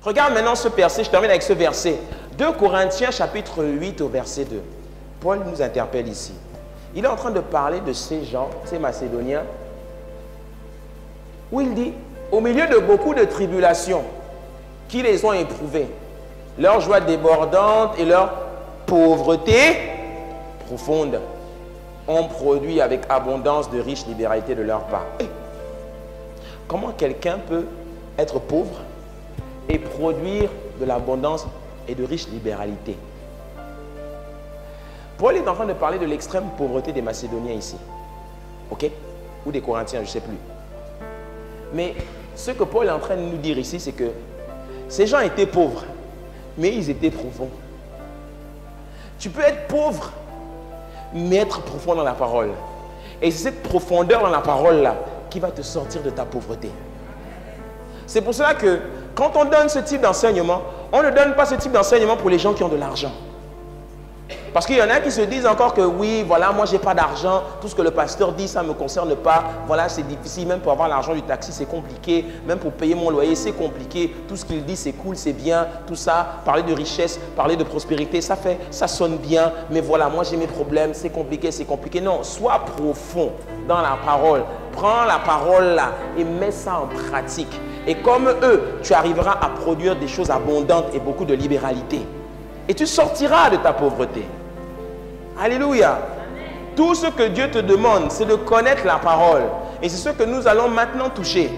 Regarde maintenant ce verset, je termine avec ce verset. 2 Corinthiens chapitre 8 au verset 2. Paul nous interpelle ici. Il est en train de parler de ces gens, ces Macédoniens, où il dit, au milieu de beaucoup de tribulations qui les ont éprouvées, leur joie débordante et leur pauvreté profonde ont produit avec abondance de riches libéralités de leur part. Comment quelqu'un peut être pauvre et produire de l'abondance et de riches libéralités? Paul est en train de parler de l'extrême pauvreté des Macédoniens ici. Ok? Ou des Corinthiens, je ne sais plus. Mais ce que Paul est en train de nous dire ici, c'est que ces gens étaient pauvres, mais ils étaient profonds. Tu peux être pauvre, mais être profond dans la parole. Et c'est cette profondeur dans la parole-là qui va te sortir de ta pauvreté. C'est pour cela que quand on donne ce type d'enseignement, on ne donne pas ce type d'enseignement pour les gens qui ont de l'argent. Parce qu'il y en a qui se disent encore que oui, voilà, moi j'ai pas d'argent, tout ce que le pasteur dit, ça ne me concerne pas, voilà, c'est difficile, même pour avoir l'argent du taxi, c'est compliqué, même pour payer mon loyer, c'est compliqué, tout ce qu'il dit, c'est cool, c'est bien, tout ça, parler de richesse, parler de prospérité, ça sonne bien, mais voilà, moi j'ai mes problèmes, c'est compliqué. Non, sois profond dans la parole, prends la parole là et mets ça en pratique. Et comme eux, tu arriveras à produire des choses abondantes et beaucoup de libéralité. Et tu sortiras de ta pauvreté. Alléluia. Tout ce que Dieu te demande, c'est de connaître la parole. Et c'est ce que nous allons maintenant toucher.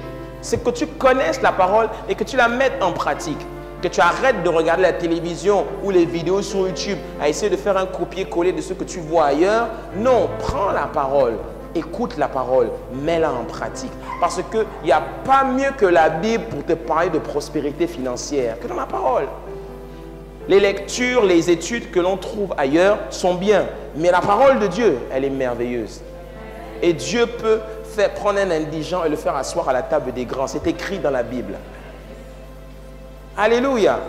C'est que tu connaisses la parole et que tu la mettes en pratique. Que tu arrêtes de regarder la télévision ou les vidéos sur YouTube à essayer de faire un copier-coller de ce que tu vois ailleurs. Non, prends la parole. Écoute la parole, mets-la en pratique. Parce qu'il n'y a pas mieux que la Bible pour te parler de prospérité financière que dans la parole. Les lectures, les études que l'on trouve ailleurs sont bien. Mais la parole de Dieu, elle est merveilleuse. Et Dieu peut prendre un indigent et le faire asseoir à la table des grands. C'est écrit dans la Bible. Alléluia.